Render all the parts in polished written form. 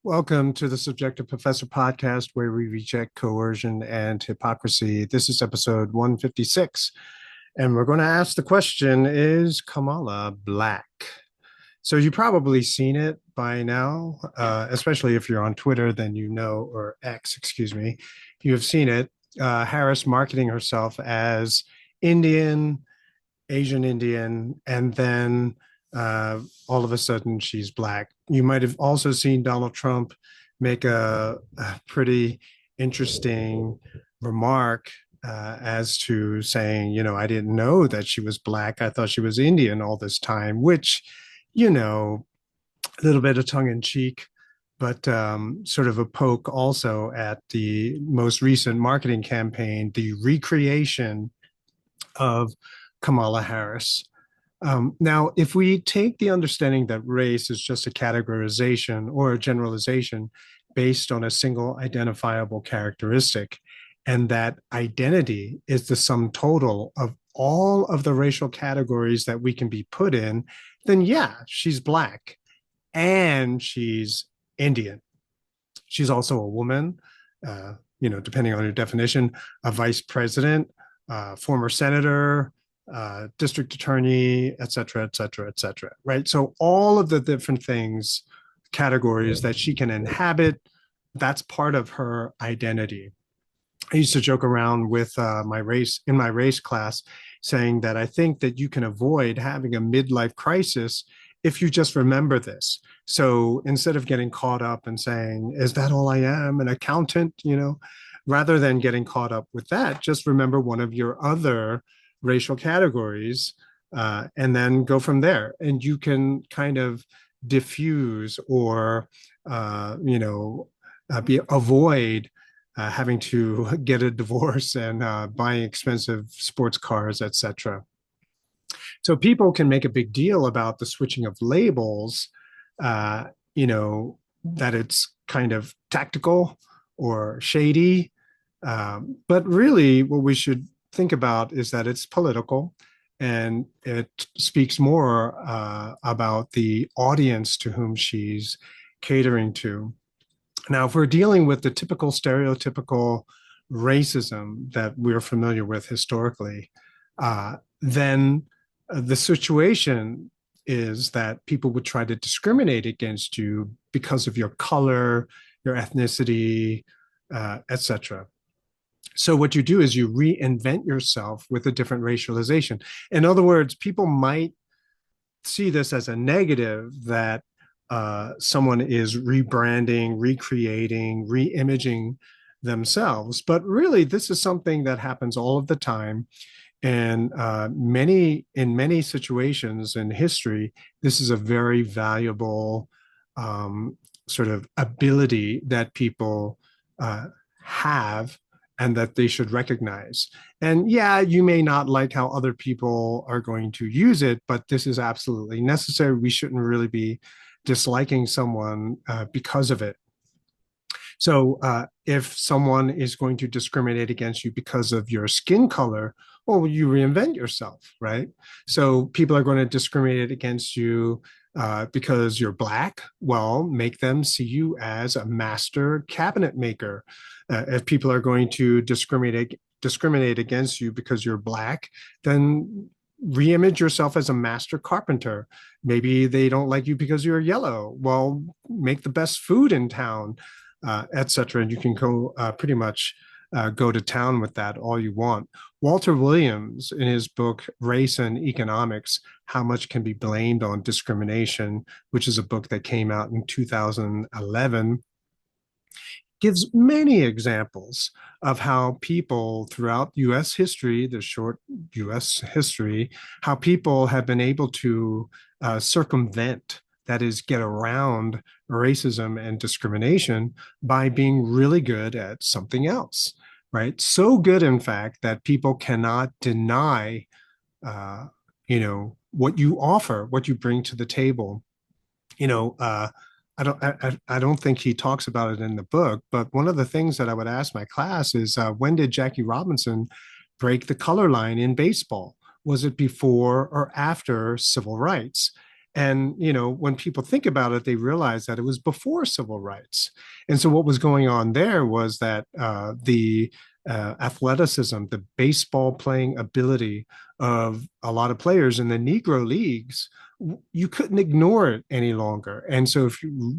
Welcome to the Subjective Professor podcast, where we reject coercion and hypocrisy. This is episode 156, and we're going to ask the question: Is Kamala black? So you've probably seen it by now, especially if you're on Twitter, then you know, or X, excuse me, you have seen it. Harris marketing herself as Indian, Asian Indian, and then all of a sudden she's black. You might have also seen Donald Trump make a pretty interesting remark as to saying, I didn't know that she was black. I thought she was Indian all this time, which, a little bit of tongue in cheek, but sort of a poke also at the most recent marketing campaign, the recreation of Kamala Harris. Now, if we take the understanding that race is just a categorization or a generalization based on a single identifiable characteristic, and that identity is the sum total of all of the racial categories that we can be put in, then yeah, she's black and she's Indian. She's also a woman, depending on your definition, a vice president, former senator, district attorney, et cetera, et cetera, et cetera, right? So all of the different things, categories that she can inhabit, that's part of her identity. I used to joke around with my race class, saying that I think that you can avoid having a midlife crisis if you just remember this. So instead of getting caught up and saying, "Is that all I am, an accountant?" Rather than getting caught up with that, just remember one of your other racial categories, and then go from there. And you can kind of diffuse or, avoid having to get a divorce and buying expensive sports cars, etc. So people can make a big deal about the switching of labels, uh, that it's kind of tactical or shady. But really, what we should think about is that it's political and it speaks more about the audience to whom she's catering to. Now, if we're dealing with the typical stereotypical racism that we're familiar with historically, then the situation is that people would try to discriminate against you because of your color, your ethnicity, etc. So what you do is you reinvent yourself with a different racialization. In other words, people might see this as a negative that someone is rebranding, recreating, reimaging themselves. But really, this is something that happens all of the time. And in many situations in history, this is a very valuable sort of ability that people have and that they should recognize. And yeah, you may not like how other people are going to use it, but this is absolutely necessary. We shouldn't really be disliking someone because of it. So if someone is going to discriminate against you because of your skin color, well, you reinvent yourself, right? So people are going to discriminate against you because you're black. Well, make them see you as a master cabinet maker. If people are going to discriminate against you because you're black, then reimage yourself as a master carpenter. Maybe they don't like you because you're yellow. Well, make the best food in town, etc. And you can go pretty much go to town with that all you want. Walter Williams, in his book Race and Economics: How Much Can Be Blamed on Discrimination, which is a book that came out in 2011, gives many examples of how people throughout US history, the short US history, how people have been able to circumvent, that is, get around racism and discrimination by being really good at something else, right? So good, in fact, that people cannot deny, what you offer, what you bring to the table. You know, uh, I don't think he talks about it in the book, but one of the things that I would ask my class is when did Jackie Robinson break the color line in baseball? Was it before or after civil rights? And, when people think about it, they realize that it was before civil rights. And so what was going on there was that the athleticism, the baseball playing ability of a lot of players in the Negro leagues, you couldn't ignore it any longer. And so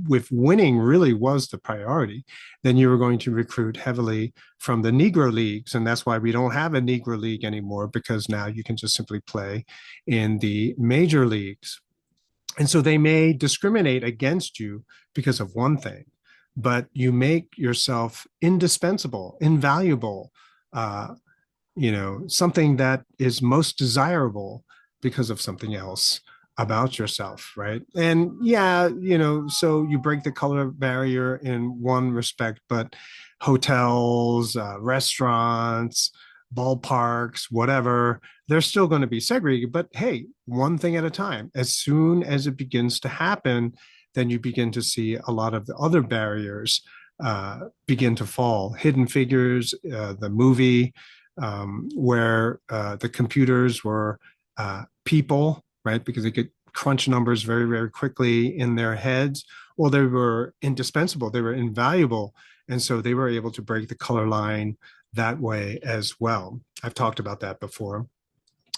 if winning really was the priority, then you were going to recruit heavily from the Negro leagues. And that's why we don't have a Negro league anymore, because now you can just simply play in the major leagues. And so they may discriminate against you because of one thing, but you make yourself indispensable, invaluable, uh, something that is most desirable because of something else about yourself, right? And yeah, so you break the color barrier in one respect, but hotels, restaurants, ballparks, whatever, they're still going to be segregated. But hey, one thing at a time. As soon as it begins to happen, then you begin to see a lot of the other barriers begin to fall. Hidden Figures, the movie, where the computers were people, right? Because they could crunch numbers very, very quickly in their heads. Well, they were indispensable, they were invaluable. And so they were able to break the color line that way as well. I've talked about that before.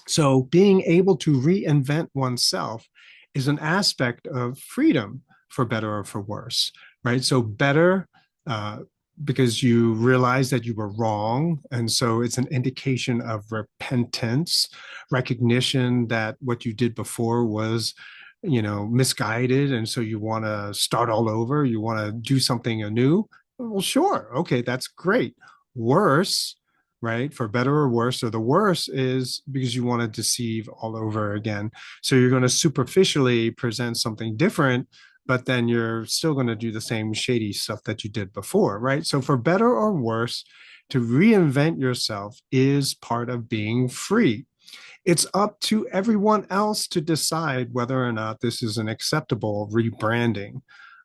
So being able to reinvent oneself is an aspect of freedom, for better or for worse, right? So better, uh, because you realize that you were wrong. And so it's an indication of repentance, recognition that what you did before was, misguided. And so you want to start all over, you want to do something anew. Well, sure. Okay, that's great. Worse, right? For better or worse. So the worse is because you want to deceive all over again. So you're going to superficially present something different, but then you're still going to do the same shady stuff that you did before, right? So for better or worse, to reinvent yourself is part of being free. It's up to everyone else to decide whether or not this is an acceptable rebranding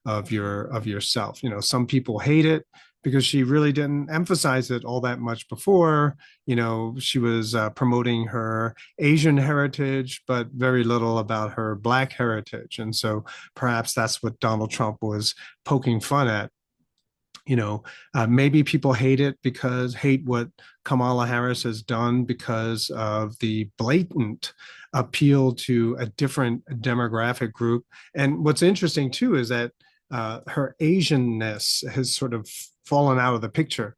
of yourself. Some people hate it because she really didn't emphasize it all that much before. She was promoting her Asian heritage, but very little about her Black heritage. And so perhaps that's what Donald Trump was poking fun at. Maybe people hate what Kamala Harris has done because of the blatant appeal to a different demographic group. And what's interesting too is that her Asianness has sort of fallen out of the picture,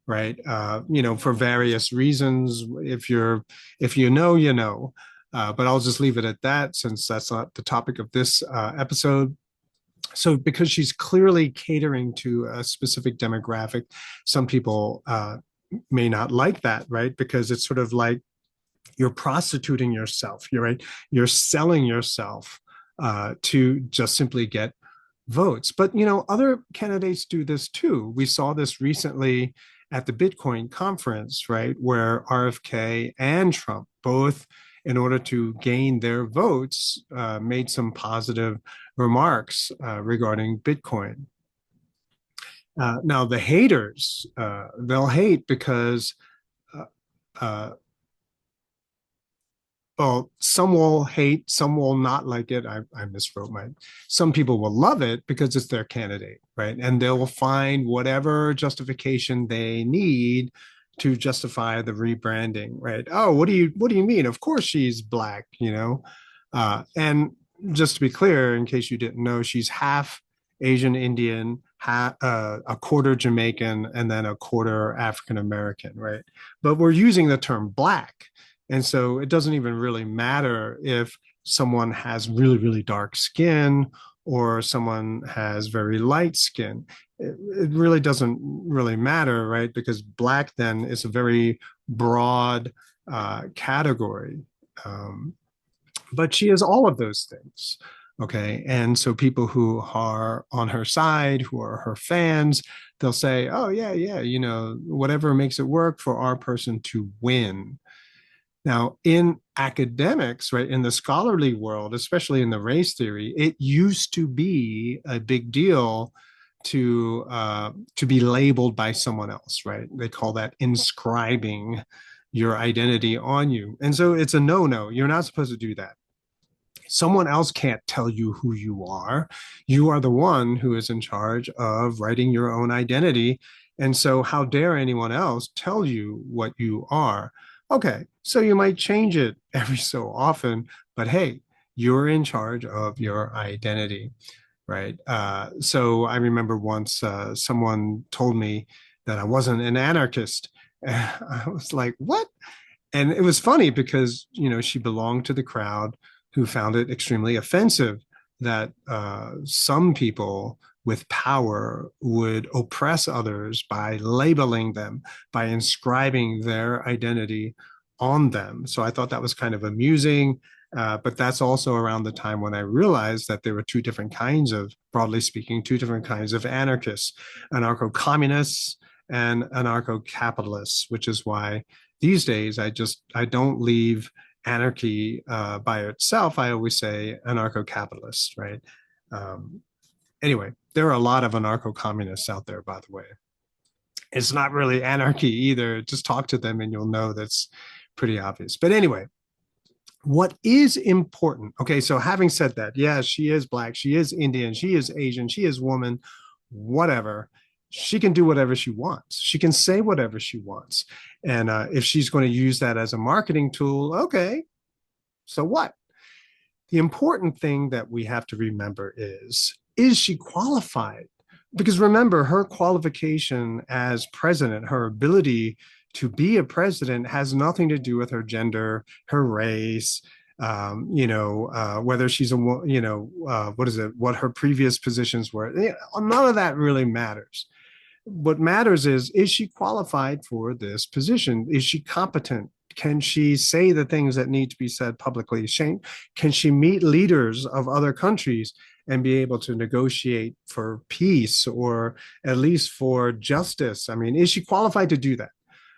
right? For various reasons. If you know, you know. But I'll just leave it at that, since that's not the topic of this episode. So because she's clearly catering to a specific demographic, some people may not like that, right? Because it's sort of like you're prostituting yourself. You're right. You're selling yourself to just simply get votes. But other candidates do this too. We saw this recently at the Bitcoin conference, right, where RFK and Trump both, in order to gain their votes, made some positive remarks regarding Bitcoin. Now, the haters, they'll hate because uh, uh, well, some will hate, some will not like it. I miswrote my. Some people will love it because it's their candidate, right? And they'll find whatever justification they need to justify the rebranding, right? Oh, what do you mean? Of course she's Black. And just to be clear, in case you didn't know, she's half Asian Indian, a quarter Jamaican, and then a quarter African American, right? But we're using the term Black. And so it doesn't even really matter if someone has really, really dark skin or someone has very light skin. It really doesn't really matter, right? Because Black then is a very broad category. But she is all of those things. Okay. And so people who are on her side, who are her fans, they'll say, oh, yeah, yeah, whatever makes it work for our person to win. Now, in academics, right, in the scholarly world, especially in the race theory, it used to be a big deal to be labeled by someone else, right? They call that inscribing your identity on you, and so it's a no-no. You're not supposed to do that. Someone else can't tell you who you are. You are the one who is in charge of writing your own identity. And so, how dare anyone else tell you what you are? Okay, so you might change it every so often, but hey, you're in charge of your identity, right? So, I remember once someone told me that I wasn't an anarchist. I was like, what? And it was funny because she belonged to the crowd who found it extremely offensive that some people with power would oppress others by labeling them, by inscribing their identity on them. So I thought that was kind of amusing. But that's also around the time when I realized that there were two different kinds of, broadly speaking, two different kinds of anarchists, anarcho-communists and anarcho-capitalists, which is why these days I don't leave anarchy by itself. I always say anarcho-capitalist, right? Um, anyway, there are a lot of anarcho-communists out there, by the way. It's not really anarchy either. Just talk to them and you'll know that's pretty obvious. But anyway, what is important? Okay, so having said that, yeah, she is Black, she is Indian, she is Asian, she is woman, whatever. She can do whatever she wants. She can say whatever she wants. And if she's going to use that as a marketing tool, okay, so what? The important thing that we have to remember is she qualified? Because remember, her qualification as president, her ability to be a president has nothing to do with her gender, her race, whether she's what is it, what her previous positions were. None of that really matters. What matters is she qualified for this position? Is she competent? Can she say the things that need to be said publicly? Can she meet leaders of other countries and be able to negotiate for peace or at least for justice? I mean, is she qualified to do that?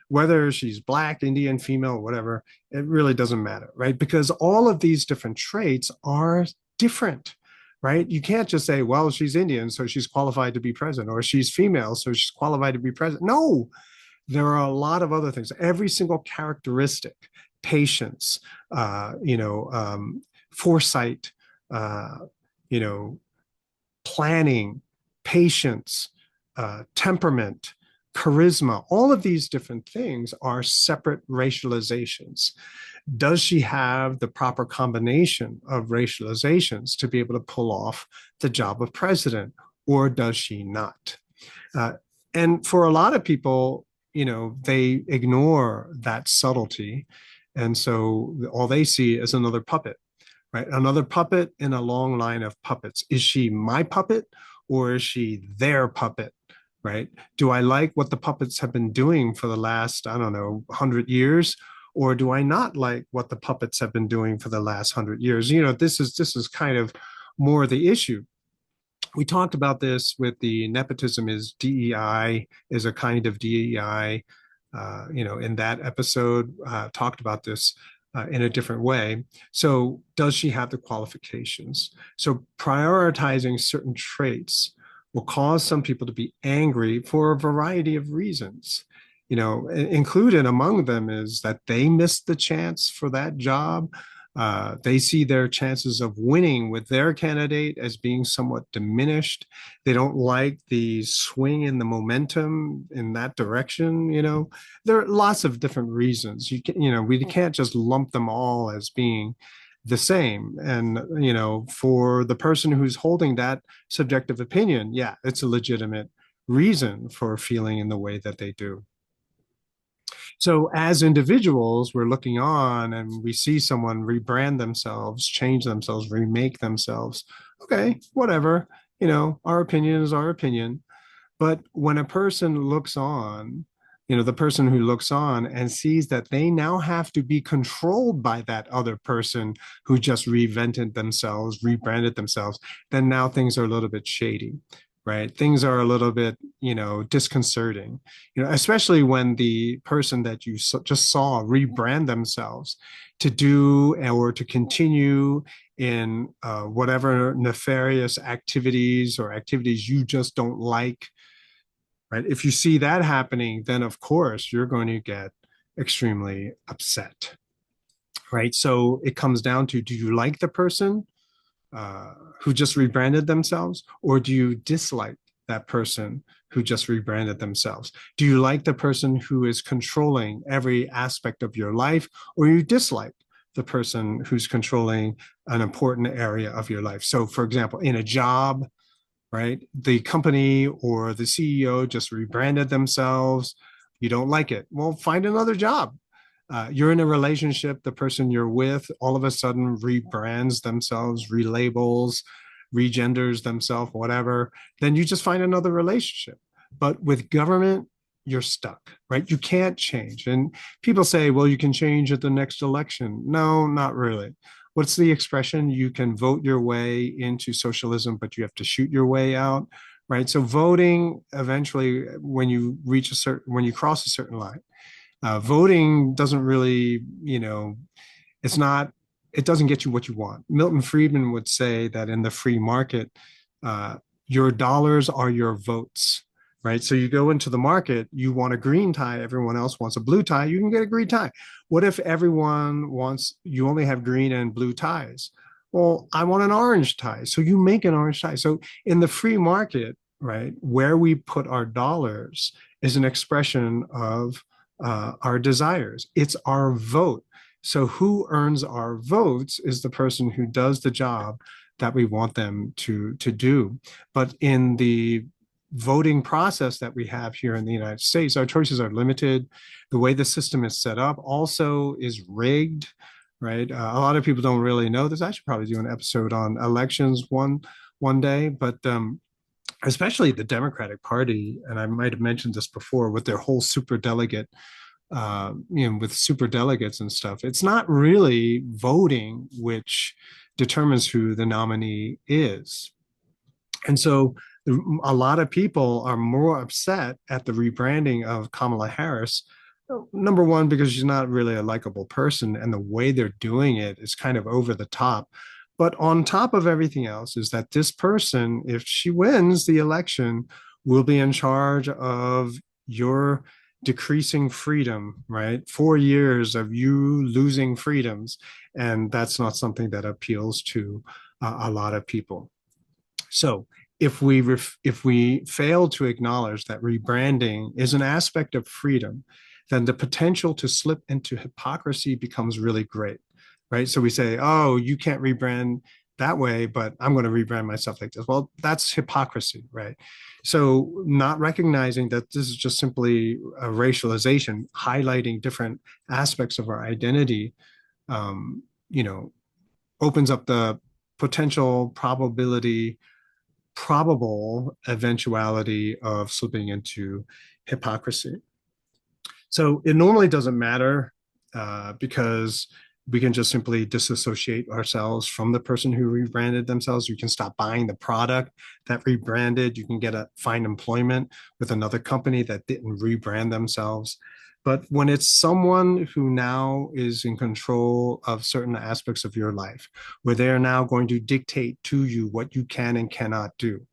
Whether she's Black, Indian, female, whatever, it really doesn't matter, right? Because all of these different traits are different, right? You can't just say, well, she's Indian, so she's qualified to be president, or she's female, so she's qualified to be president. No, there are a lot of other things. Every single characteristic, patience, foresight, uh, you know, planning, patience, temperament, charisma, all of these different things are separate racializations. Does she have the proper combination of racializations to be able to pull off the job of president, or does she not? Uh, and for a lot of people, they ignore that subtlety. And so all they see is another puppet, right? Another puppet in a long line of puppets. Is she my puppet or is she their puppet? Right? Do I like what the puppets have been doing for the last, I don't know, 100 years? Or do I not like what the puppets have been doing for the last 100 years? This is kind of more the issue. We talked about this with the nepotism is DEI, is a kind of DEI. In that episode, talked about this in a different way. So, does she have the qualifications? So, prioritizing certain traits will cause some people to be angry for a variety of reasons. Included among them is that they missed the chance for that job. They see their chances of winning with their candidate as being somewhat diminished. They don't like the swing in the momentum in that direction. There are lots of different reasons. We can't just lump them all as being the same. And, for the person who's holding that subjective opinion, yeah, it's a legitimate reason for feeling in the way that they do. So as individuals, we're looking on and we see someone rebrand themselves, change themselves, remake themselves. Okay, whatever. Our opinion is our opinion. But when a person looks on, the person who looks on and sees that they now have to be controlled by that other person who just reinvented themselves, rebranded themselves, then now things are a little bit shady, right? Things are a little bit, disconcerting, especially when the person that you just saw rebrand themselves to do or to continue in whatever nefarious activities or activities you just don't like, right? If you see that happening, then of course you're going to get extremely upset. right? So it comes down to, do you like the person uh, who just rebranded themselves, or do you dislike that person who just rebranded themselves? Do you like the person who is controlling every aspect of your life, or you dislike the person who's controlling an important area of your life? So, for example, in a job, right, the company or the CEO just rebranded themselves. You don't like it. Well, find another job. You're in a relationship, the person you're with all of a sudden rebrands themselves, relabels, regenders themselves, whatever, then you just find another relationship. But with government, you're stuck, right? You can't change. And people say, well, you can change at the next election. No, not really. What's the expression? You can vote your way into socialism, but you have to shoot your way out, right? So voting eventually, when you reach a certain, when you cross a certain line, voting doesn't really, it's not, it doesn't get you what you want. Milton Friedman would say that in the free market, uh, your dollars are your votes, right? So you go into the market, you want a green tie, everyone else wants a blue tie, you can get a green tie. What if everyone wants, you only have green and blue ties? Well, I want an orange tie. So you make an orange tie. So in the free market, right, where we put our dollars is an expression of our desires. It's our vote. So who earns our votes is the person who does the job that we want them to do. But in the voting process that we have here in the United States, our choices are limited. The way the system is set up also is rigged, right? A lot of people don't really know this. I should probably do an episode on elections one day, but especially the Democratic Party, and I might have mentioned this before, with their whole super delegate, with super delegates and stuff. It's not really voting which determines who the nominee is. And so a lot of people are more upset at the rebranding of Kamala Harris. Number one, because she's not really a likable person, and the way they're doing it is kind of over the top. But on top of everything else is that this person, if she wins the election, will be in charge of your decreasing freedom, right? 4 years of you losing freedoms. And that's not something that appeals to a lot of people. So if we fail to acknowledge that rebranding is an aspect of freedom, then the potential to slip into hypocrisy becomes really great, right? So we say, oh, you can't rebrand that way, but I'm going to rebrand myself like this. Well, that's hypocrisy, right? So not recognizing that this is just simply a racialization, highlighting different aspects of our identity, um, you know, opens up the potential probable eventuality of slipping into hypocrisy. So it normally doesn't matter because we can just simply disassociate ourselves from the person who rebranded themselves. You can stop buying the product that rebranded. You can find employment with another company that didn't rebrand themselves. But when it's someone who now is in control of certain aspects of your life, where they're now going to dictate to you what you can and cannot do,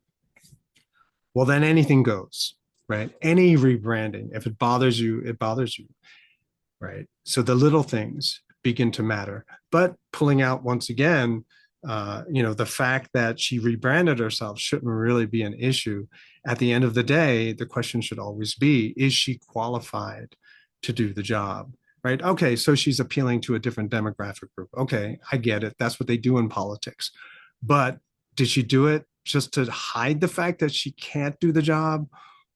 well, then anything goes, right? Any rebranding, if it bothers you, it bothers you, right? So the little things begin to matter. But pulling out once again, the fact that she rebranded herself shouldn't really be an issue. At the end of the day, the question should always be, is she qualified to do the job? Right? Okay, so she's appealing to a different demographic group. Okay, I get it. That's what they do in politics. But did she do it just to hide the fact that she can't do the job?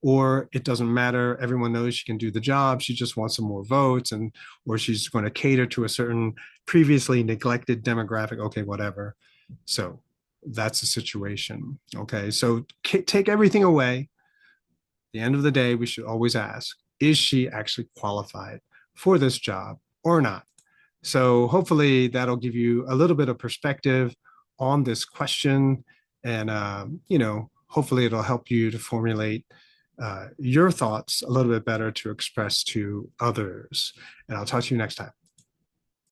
Or it doesn't matter, everyone knows she can do the job, she just wants some more votes, and or she's going to cater to a certain previously neglected demographic. Okay, whatever. So that's the situation. Okay, so take everything away. At the end of the day, we should always ask, is she actually qualified for this job or not? So hopefully that'll give you a little bit of perspective on this question, and hopefully it'll help you to formulate your thoughts a little bit better to express to others. And I'll talk to you next time.